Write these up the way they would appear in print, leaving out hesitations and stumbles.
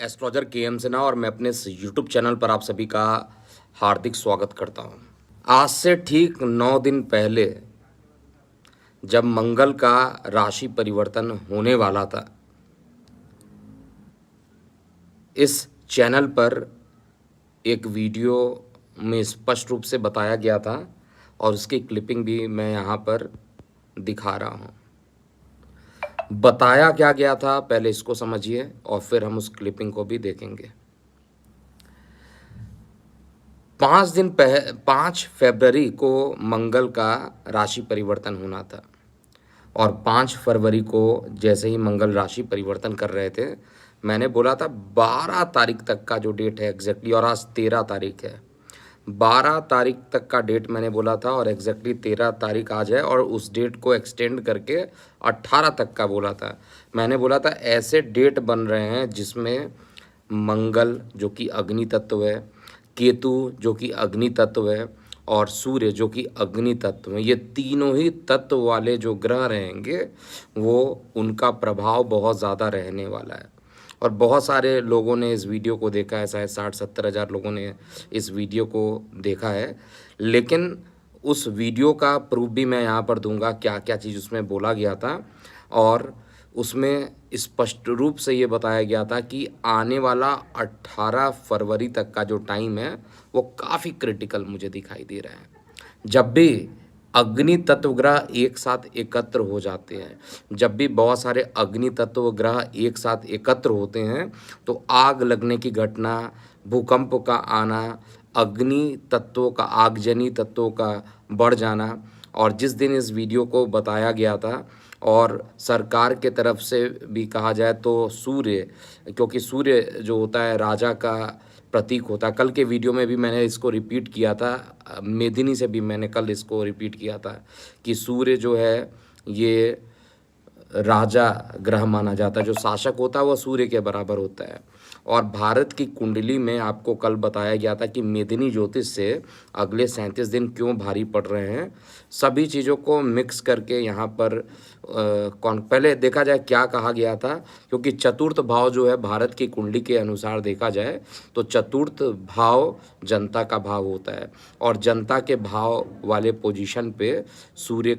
Astrologer के M Sinha और मैं अपने इस यूट्यूब चैनल पर आप सभी का हार्दिक स्वागत करता हूं। आज से ठीक 9 दिन पहले जब मंगल का राशि परिवर्तन होने वाला था, इस चैनल पर एक वीडियो में स्पष्ट रूप से बताया गया था और उसकी क्लिपिंग भी मैं यहाँ पर दिखा रहा हूँ। बताया क्या गया था पहले इसको समझिए और फिर हम उस क्लिपिंग को भी देखेंगे। 5 फरवरी को मंगल का राशि परिवर्तन होना था और 5 फरवरी को जैसे ही मंगल राशि परिवर्तन कर रहे थे, मैंने बोला था 12 तारीख तक का जो डेट है एग्जैक्टली, और आज 13 तारीख है, 12 तारीख तक का डेट मैंने बोला था और एग्जैक्टली 13 तारीख आज है और उस डेट को एक्सटेंड करके 18 तक का बोला था। मैंने बोला था ऐसे डेट बन रहे हैं जिसमें मंगल जो कि अग्नि तत्व है, केतु जो कि अग्नि तत्व है और सूर्य जो कि अग्नि तत्व है, ये तीनों ही तत्व वाले जो ग्रह रहेंगे वो उनका प्रभाव बहुत ज़्यादा रहने वाला है। और बहुत सारे लोगों ने इस वीडियो को देखा है, शायद 60-70 हज़ार लोगों ने इस वीडियो को देखा है, लेकिन उस वीडियो का प्रूफ भी मैं यहाँ पर दूंगा क्या क्या चीज़ उसमें बोला गया था। और उसमें स्पष्ट रूप से ये बताया गया था कि आने वाला 18 फरवरी तक का जो टाइम है वो काफ़ी क्रिटिकल मुझे दिखाई दे रहा है। जब भी अग्नि तत्व ग्रह एक साथ एकत्र हो जाते हैं, जब भी बहुत सारे अग्नि तत्व ग्रह एक साथ एकत्र होते हैं तो आग लगने की घटना, भूकंप का आना, अग्नि तत्वों का, आगजनी तत्वों का बढ़ जाना। और जिस दिन इस वीडियो को बताया गया था और सरकार के तरफ से भी कहा जाए तो सूर्य, क्योंकि सूर्य जो होता है राजा का प्रतीक होता है। कल के वीडियो में भी मैंने इसको रिपीट किया था, मेदिनी से भी मैंने कल इसको रिपीट किया था कि सूर्य जो है ये राजा ग्रह माना जाता है, जो शासक होता है वो सूर्य के बराबर होता है। और भारत की कुंडली में आपको कल बताया गया था कि मेदिनी ज्योतिष से अगले 37 दिन क्यों भारी पड़ रहे हैं। सभी चीज़ों को मिक्स करके यहाँ पर पहले देखा जाए क्या कहा गया था, क्योंकि चतुर्थ भाव जो है भारत की कुंडली के अनुसार देखा जाए तो चतुर्थ भाव जनता का भाव होता है और जनता के भाव वाले पोजीशन पे सूर्य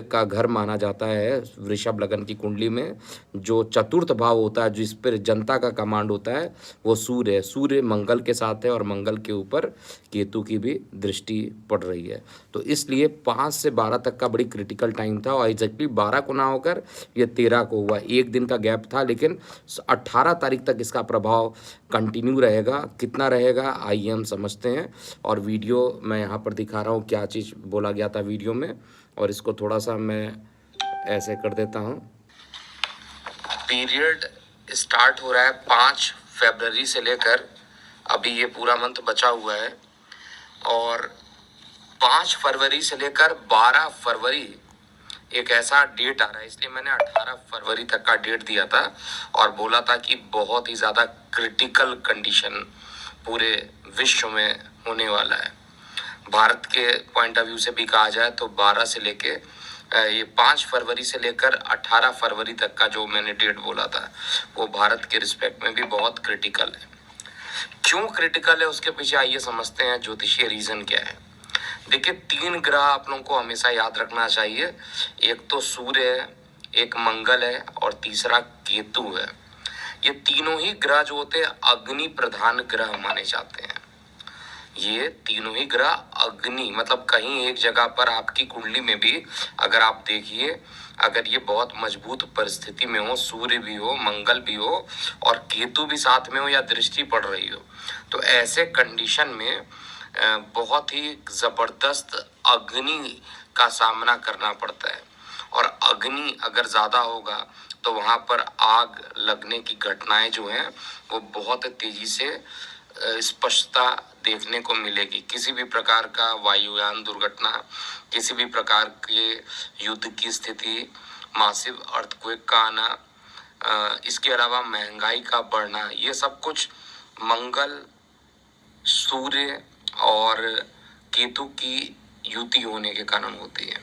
का घर माना जाता है। वृषभ लगन की कुंडली में जो चतुर्थ भाव होता है, जिस पर जनता का कमांड होता है, वो सूर्य है। सूर्य मंगल के साथ है और मंगल के ऊपर केतु की भी दृष्टि पड़ रही है। तो इसलिए 5 से 12 तक का बड़ी क्रिटिकल टाइम था और एग्जैक्टली 12 को ना होकर ये 13 को हुआ। एक दिन का गैप था, लेकिन 18 तारीख तक इसका प्रभाव कंटिन्यू रहेगा। कितना रहेगा आइए हम समझते हैं। और वीडियो मैं यहाँ पर दिखा रहा हूँ क्या चीज़ बोला गया था वीडियो में, और इसको थोड़ा सा मैं ऐसे कर देता हूँ। पीरियड स्टार्ट हो रहा है 5 फरवरी से लेकर, अभी ये पूरा मंथ बचा हुआ है, और 5 फरवरी से लेकर 12 फरवरी एक ऐसा डेट आ रहा है, इसलिए मैंने 18 फरवरी तक का डेट दिया था और बोला था कि बहुत ही ज़्यादा क्रिटिकल कंडीशन पूरे विश्व में होने वाला है। भारत के पॉइंट ऑफ व्यू से भी कहा जाए तो 12 से लेके ये 5 फरवरी से लेकर 18 फरवरी तक का जो मैंने डेट बोला था वो भारत के रिस्पेक्ट में भी बहुत क्रिटिकल है। क्यों क्रिटिकल है उसके पीछे आइए समझते हैं ज्योतिषीय रीजन क्या है। देखिए 3 ग्रह आप लोगों को हमेशा याद रखना चाहिए, एक तो सूर्य है, एक मंगल है और तीसरा केतु है। ये तीनों ही ग्रह जो होते हैं अग्नि प्रधान ग्रह माने जाते हैं। ये तीनों ही ग्रह अग्नि, मतलब कहीं एक जगह पर आपकी कुंडली में भी अगर आप देखिए, अगर ये बहुत मजबूत परिस्थिति में हो, सूर्य भी हो, मंगल भी हो और केतु भी साथ में हो या दृष्टि पड़ रही हो, तो ऐसे कंडीशन में बहुत ही जबरदस्त अग्नि का सामना करना पड़ता है। और अग्नि अगर ज्यादा होगा तो वहां पर आग लगने की घटनाएं जो हैं वो बहुत तेजी से स्पष्टता देखने को मिलेगी। किसी भी प्रकार का वायुयान दुर्घटना, किसी भी प्रकार के युद्ध की स्थिति, मासिव अर्थक्वेक का आना, इसके अलावा महंगाई का बढ़ना, ये सब कुछ मंगल, सूर्य और केतु की युति होने के कारण होती है।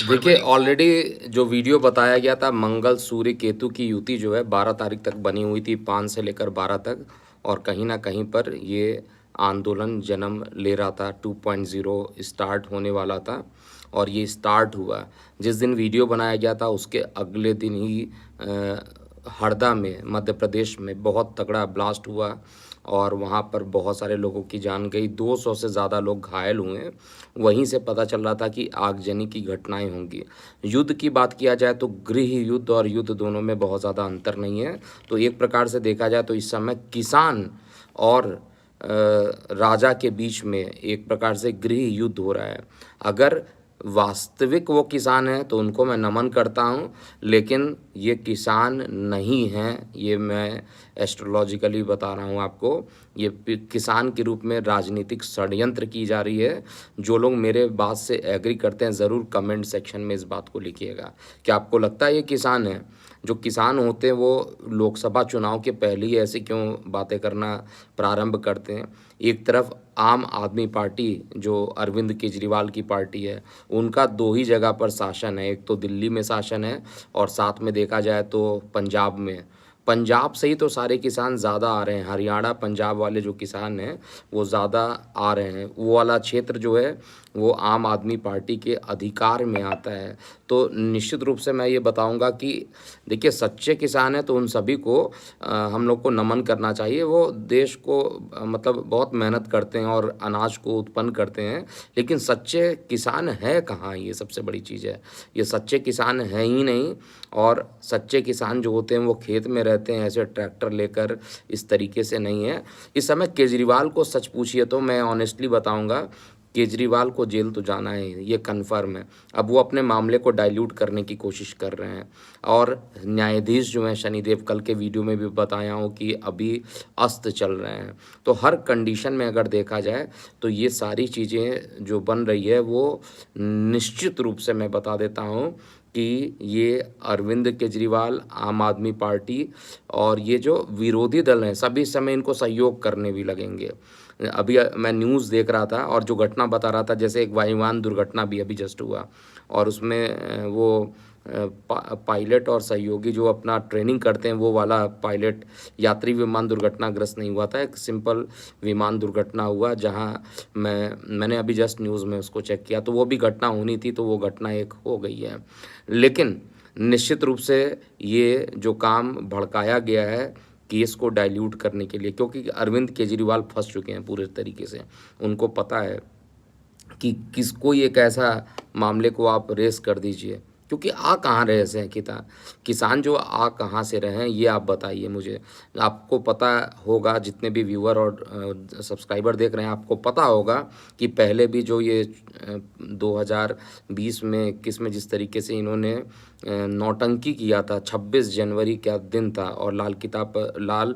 देखिए ऑलरेडी जो वीडियो बताया गया था, मंगल सूर्य केतु की युति जो है 12 तारीख तक बनी हुई थी, 5 से लेकर 12 तक। और कहीं ना कहीं पर ये आंदोलन जन्म ले रहा था, 2.0 स्टार्ट होने वाला था। और ये स्टार्ट हुआ जिस दिन वीडियो बनाया गया था, उसके अगले दिन ही हरदा में, मध्य प्रदेश में बहुत तगड़ा ब्लास्ट हुआ और वहाँ पर बहुत सारे लोगों की जान गई, 200 से ज़्यादा लोग घायल हुए। वहीं से पता चल रहा था कि आगजनी की घटनाएं होंगी। युद्ध की बात किया जाए तो गृह युद्ध और युद्ध दोनों में बहुत ज़्यादा अंतर नहीं है। तो एक प्रकार से देखा जाए तो इस समय किसान और राजा के बीच में एक प्रकार से गृह युद्ध हो रहा है। अगर वास्तविक वो किसान हैं तो उनको मैं नमन करता हूँ, लेकिन ये किसान नहीं हैं, ये मैं एस्ट्रोलॉजिकली बता रहा हूँ आपको। ये किसान के रूप में राजनीतिक षड्यंत्र की जा रही है। जो लोग मेरे बात से एग्री करते हैं ज़रूर कमेंट सेक्शन में इस बात को लिखिएगा। क्या आपको लगता है ये किसान है? जो किसान होते हैं वो लोकसभा चुनाव के पहले ही ऐसे क्यों बातें करना प्रारंभ करते हैं? एक तरफ आम आदमी पार्टी जो अरविंद केजरीवाल की पार्टी है, उनका 2 ही जगह पर शासन है, एक तो दिल्ली में शासन है और साथ में देखा जाए तो पंजाब में। पंजाब से ही तो सारे किसान ज़्यादा आ रहे हैं, हरियाणा पंजाब वाले जो किसान हैं वो ज़्यादा आ रहे हैं। वो वाला क्षेत्र जो है वो आम आदमी पार्टी के अधिकार में आता है। तो निश्चित रूप से मैं ये बताऊंगा कि देखिए सच्चे किसान हैं तो उन सभी को हम लोग को नमन करना चाहिए। वो देश को मतलब बहुत मेहनत करते हैं और अनाज को उत्पन्न करते हैं, लेकिन सच्चे किसान है कहाँ? ये सबसे बड़ी चीज़ है। ये सच्चे किसान हैं ही नहीं। और सच्चे किसान जो होते हैं वो खेत में रहते हैं, ऐसे ट्रैक्टर लेकर इस तरीके से नहीं है। इस समय केजरीवाल को सच पूछिए तो मैं ऑनेस्टली बताऊंगा, केजरीवाल को जेल तो जाना है, ये कन्फर्म है। अब वो अपने मामले को डाइल्यूट करने की कोशिश कर रहे हैं। और न्यायाधीश जो हैं शनिदेव, कल के वीडियो में भी बताया हूँ कि अभी अस्त चल रहे हैं। तो हर कंडीशन में अगर देखा जाए तो ये सारी चीज़ें जो बन रही है वो निश्चित रूप से मैं बता देता हूँ कि ये अरविंद केजरीवाल, आम आदमी पार्टी और ये जो विरोधी दल हैं सभी इस समय इनको सहयोग करने भी लगेंगे। अभी मैं न्यूज़ देख रहा था और जो घटना बता रहा था, जैसे एक वायुयान दुर्घटना भी अभी जस्ट हुआ और उसमें वो पायलट और सहयोगी जो अपना ट्रेनिंग करते हैं वो वाला पायलट, यात्री विमान दुर्घटनाग्रस्त नहीं हुआ था, एक सिंपल विमान दुर्घटना हुआ जहां मैंने अभी जस्ट न्यूज़ में उसको चेक किया तो वो भी घटना होनी थी, तो वो घटना एक हो गई है। लेकिन निश्चित रूप से ये जो काम भड़काया गया है केस को डाइल्यूट करने के लिए, क्योंकि अरविंद केजरीवाल फंस चुके हैं पूरे तरीके से। उनको पता है कि किसको एक ऐसा मामले को आप रेस कर दीजिए, क्योंकि आ कहाँ रहे हैं किसान जो आ कहाँ से रहे हैं ये आप बताइए मुझे। आपको पता होगा, जितने भी व्यूअर और सब्सक्राइबर देख रहे हैं आपको पता होगा कि पहले भी जो ये 2020 में 21 में जिस तरीके से इन्होंने नौटंकी किया था, 26 जनवरी का दिन था और लाल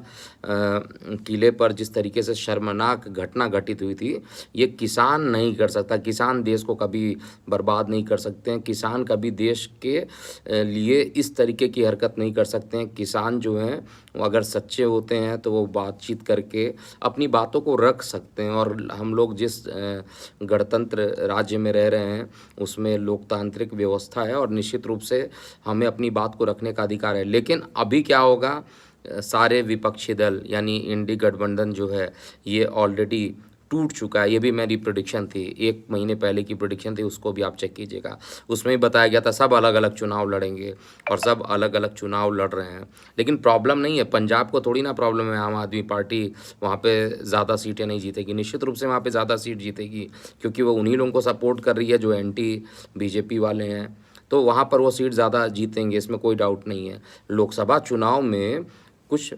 किले पर जिस तरीके से शर्मनाक घटना घटित हुई थी, ये किसान नहीं कर सकता। किसान देश को कभी बर्बाद नहीं कर सकते हैं, किसान कभी देश के लिए इस तरीके की हरकत नहीं कर सकते हैं। किसान जो हैं वो अगर सच्चे होते हैं तो वो बातचीत करके अपनी बातों को रख सकते हैं। और हम लोग जिस गणतंत्र राज्य में रह रहे हैं उसमें लोकतांत्रिक व्यवस्था है और निश्चित रूप से हमें अपनी बात को रखने का अधिकार है। लेकिन अभी क्या होगा, सारे विपक्षी दल यानी इंडी गठबंधन जो है ये ऑलरेडी टूट चुका है। ये भी मेरी प्रेडिक्शन थी, 1 महीने पहले की प्रेडिक्शन थी, उसको भी आप चेक कीजिएगा। उसमें भी बताया गया था सब अलग अलग चुनाव लड़ेंगे और सब अलग अलग चुनाव लड़ रहे हैं। लेकिन प्रॉब्लम नहीं है, पंजाब को थोड़ी ना प्रॉब्लम है, आम आदमी पार्टी वहाँ पे ज़्यादा सीटें नहीं जीतेगी। निश्चित रूप से वहाँ पे ज़्यादा सीट जीतेगी, क्योंकि वो उन्हीं लोगों को सपोर्ट कर रही है जो एंटी बीजेपी वाले हैं। तो वहाँ पर वो सीट ज़्यादा जीतेंगे, इसमें कोई डाउट नहीं है। लोकसभा चुनाव में कुछ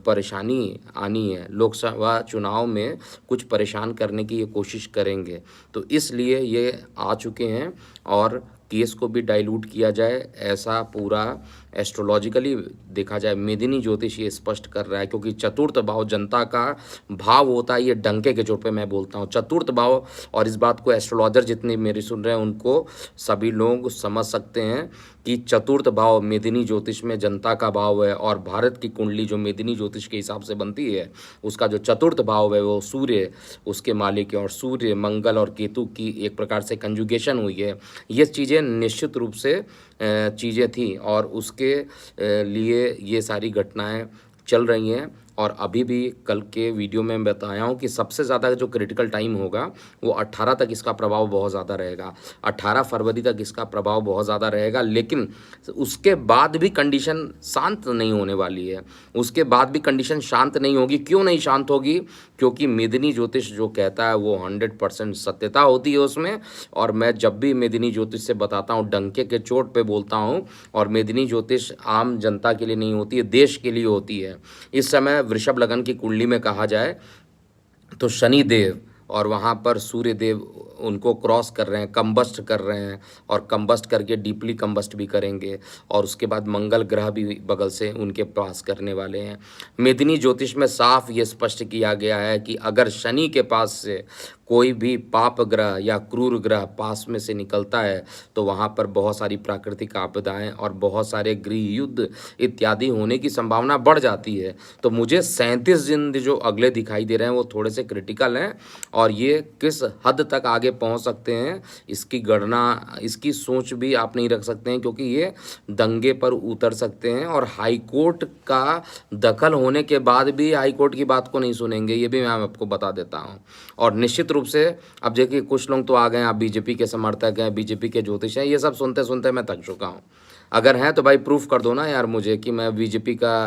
परेशानी आनी है, लोकसभा चुनाव में कुछ परेशान करने की ये कोशिश करेंगे, तो इसलिए ये आ चुके हैं। और केस को भी डाइल्यूट किया जाए ऐसा पूरा एस्ट्रोलॉजिकली देखा जाए मेदिनी ज्योतिष ये स्पष्ट कर रहा है, क्योंकि चतुर्थ भाव जनता का भाव होता है। ये डंके के चोट पे मैं बोलता हूँ चतुर्थ भाव, और इस बात को एस्ट्रोलॉजर जितने मेरे सुन रहे हैं उनको सभी लोग समझ सकते हैं कि चतुर्थ भाव मेदिनी ज्योतिष में जनता का भाव है, और भारत की कुंडली जो मेदिनी ज्योतिष के हिसाब से बनती है उसका जो चतुर्थ भाव है वो सूर्य उसके मालिक है, और सूर्य मंगल और केतु की एक प्रकार से कंजुगेशन हुई है। ये चीज़ें निश्चित रूप से चीज़ें थी, और उसके लिए ये सारी घटनाएं चल रही हैं। और अभी भी कल के वीडियो में बताया हूँ कि सबसे ज़्यादा जो क्रिटिकल टाइम होगा वो 18 तक इसका प्रभाव बहुत ज़्यादा रहेगा, 18 फरवरी तक इसका प्रभाव बहुत ज़्यादा रहेगा। लेकिन उसके बाद भी कंडीशन शांत नहीं होने वाली है, उसके बाद भी कंडीशन शांत नहीं होगी। क्यों नहीं शांत होगी? क्योंकि मेदिनी ज्योतिष जो कहता है वो 100% सत्यता होती है उसमें। और मैं जब भी मेदिनी ज्योतिष से बताता हूँ डंके के चोट पे बोलता हूँ, और मेदिनी ज्योतिष आम जनता के लिए नहीं होती है, देश के लिए होती है। इस समय वृषभ लगन की कुंडली में कहा जाए तो शनि देव और वहाँ पर सूर्य देव उनको क्रॉस कर रहे हैं, कंबस्ट कर रहे हैं, और कंबस्ट करके डीपली कंबस्ट भी करेंगे, और उसके बाद मंगल ग्रह भी बगल से उनके पास करने वाले हैं। मेदिनी ज्योतिष में साफ ये स्पष्ट किया गया है कि अगर शनि के पास से कोई भी पाप ग्रह या क्रूर ग्रह पास में से निकलता है तो वहाँ पर बहुत सारी प्राकृतिक आपदाएं और बहुत सारे गृह युद्ध इत्यादि होने की संभावना बढ़ जाती है। तो मुझे 37 दिन जो अगले दिखाई दे रहे हैं वो थोड़े से क्रिटिकल हैं, और ये किस हद तक आगे पहुंच सकते हैं इसकी गणना, इसकी सोच भी आप नहीं रख सकते हैं, क्योंकि ये दंगे पर उतर सकते हैं। और हाई कोर्ट का दखल होने के बाद भी हाई कोर्ट की बात को नहीं सुनेंगे, ये भी मैं आपको बता देता हूं। और निश्चित रूप से अब देखिए कुछ लोग तो आ गए, आप बीजेपी के समर्थक हैं, बीजेपी के ज्योतिष हैं, ये सब सुनते सुनते मैं थक चुका हूँ। अगर हैं तो भाई प्रूफ कर दो ना यार मुझे कि मैं बीजेपी का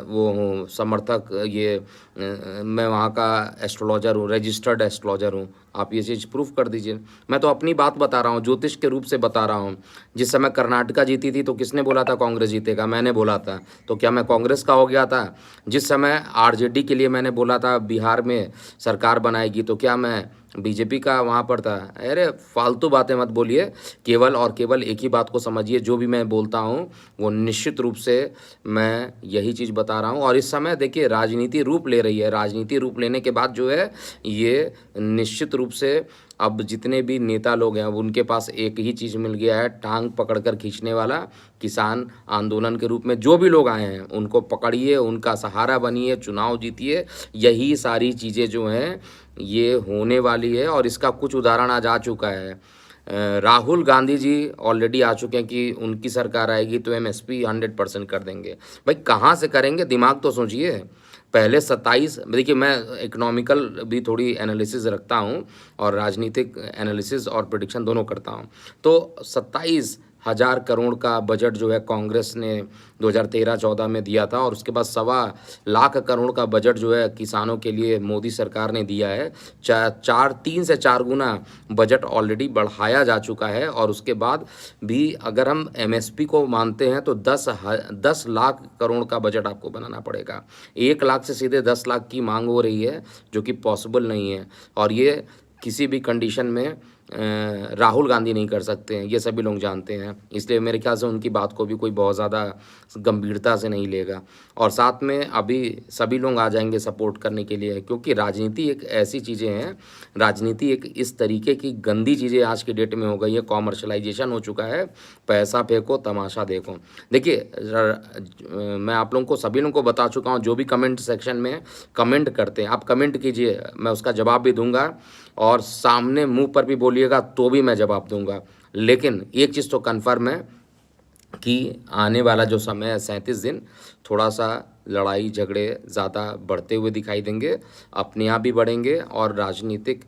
वो हूँ समर्थक, ये मैं वहाँ का एस्ट्रोलॉजर हूँ, रजिस्टर्ड एस्ट्रोलॉजर हूँ। आप ये चीज़ प्रूफ कर दीजिए। मैं तो अपनी बात बता रहा हूँ, ज्योतिष के रूप से बता रहा हूँ। जिस समय कर्नाटका जीती थी तो किसने बोला था कांग्रेस जीतेगा? मैंने बोला था। तो क्या मैं कांग्रेस का हो गया था? जिस समय आरजेडी के लिए मैंने बोला था बिहार में सरकार बनाएगी, तो क्या मैं बीजेपी का वहाँ पर था? अरे फालतू बातें मत बोलिए, केवल और केवल एक ही बात को समझिए, जो भी मैं बोलता हूँ वो निश्चित रूप से मैं यही चीज़ बता रहा हूँ। और इस समय देखिए राजनीति रूप ले रही है, राजनीति रूप लेने के बाद जो है ये निश्चित रूप से अब जितने भी नेता लोग हैं उनके पास एक ही चीज़ मिल गया है, टांग पकड़कर खींचने वाला। किसान आंदोलन के रूप में जो भी लोग आए हैं उनको पकड़िए, उनका सहारा बनिए, चुनाव जीतिए। यही सारी चीज़ें जो हैं ये होने वाली है, और इसका कुछ उदाहरण आज आ चुका है। राहुल गांधी जी ऑलरेडी आ चुके हैं कि उनकी सरकार आएगी तो एमएसपी 100% कर देंगे। भाई कहाँ से करेंगे? दिमाग तो सोचिए। पहले 27, देखिए मैं इकोनॉमिकल भी थोड़ी एनालिसिस रखता हूँ और राजनीतिक एनालिसिस और प्रेडिक्शन दोनों करता हूँ। तो 27,000 करोड़ का बजट जो है कांग्रेस ने 2013-14 में दिया था, और उसके बाद 1,25,00,000 करोड़ का बजट जो है किसानों के लिए मोदी सरकार ने दिया है। 3 से 4 गुना बजट ऑलरेडी बढ़ाया जा चुका है। और उसके बाद भी अगर हम एमएसपी को मानते हैं तो 10 लाख करोड़ का बजट आपको बनाना पड़ेगा। 1 लाख से सीधे 10 लाख की मांग हो रही है, जो कि पॉसिबल नहीं है, और ये किसी भी कंडीशन में राहुल गांधी नहीं कर सकते हैं, ये सभी लोग जानते हैं। इसलिए मेरे ख्याल से उनकी बात को भी कोई बहुत ज़्यादा गंभीरता से नहीं लेगा। और साथ में अभी सभी लोग आ जाएंगे सपोर्ट करने के लिए, क्योंकि राजनीति एक ऐसी चीज़ें हैं, राजनीति एक इस तरीके की गंदी चीज़ें आज की डेट में हो गई है, कॉमर्शलाइजेशन हो चुका है। पैसा फेंको तमाशा देखो। देखिए मैं आप लोगों को सभी लोगों को बता चुका हूँ, जो भी कमेंट सेक्शन में कमेंट करते हैं आप कमेंट कीजिए, मैं उसका जवाब भी दूंगा, और सामने मुंह पर भी बोलिएगा तो भी मैं जवाब दूंगा। लेकिन एक चीज़ तो कन्फर्म है कि आने वाला जो समय है 37 दिन, थोड़ा सा लड़ाई झगड़े ज़्यादा बढ़ते हुए दिखाई देंगे, अपने आप भी बढ़ेंगे। और राजनीतिक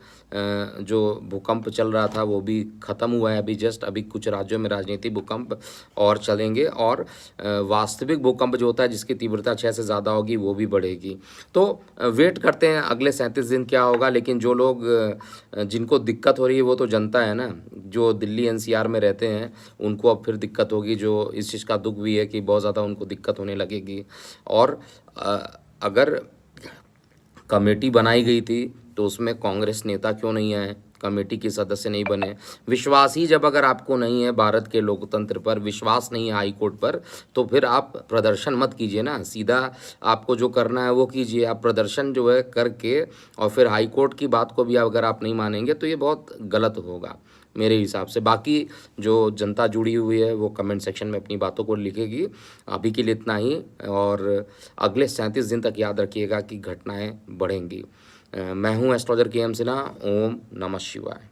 जो भूकंप चल रहा था वो भी ख़त्म हुआ है अभी जस्ट, अभी कुछ राज्यों में राजनीतिक भूकंप और चलेंगे, और वास्तविक भूकंप जो होता है जिसकी तीव्रता 6 से ज़्यादा होगी वो भी बढ़ेगी। तो वेट करते हैं अगले 37 दिन क्या होगा। लेकिन जो लोग जिनको दिक्कत हो रही है वो तो जनता है ना, जो दिल्ली एनसीआर में रहते हैं उनको अब फिर दिक्कत होगी, जो इस चीज़ का दुख भी है कि बहुत ज़्यादा उनको दिक्कत होने लगेगी। और अगर कमेटी बनाई गई थी तो उसमें कांग्रेस नेता क्यों नहीं आए, कमेटी के सदस्य नहीं बने? विश्वास ही जब अगर आपको नहीं है भारत के लोकतंत्र पर, विश्वास नहीं है हाई कोर्ट पर, तो फिर आप प्रदर्शन मत कीजिए ना, सीधा आपको जो करना है वो कीजिए। आप प्रदर्शन जो है करके और फिर हाई कोर्ट की बात को भी अगर आप नहीं मानेंगे तो ये बहुत गलत होगा। मेरे हिसाब से। बाकी जो जनता जुड़ी हुई है वो कमेंट सेक्शन में अपनी बातों को लिखेगी। अभी के लिए इतना ही, और अगले 37 दिन तक याद रखिएगा कि घटनाएं बढ़ेंगी। मैं हूं एस्ट्रोलॉजर के एम सिन्हा। ओम नमः शिवाय।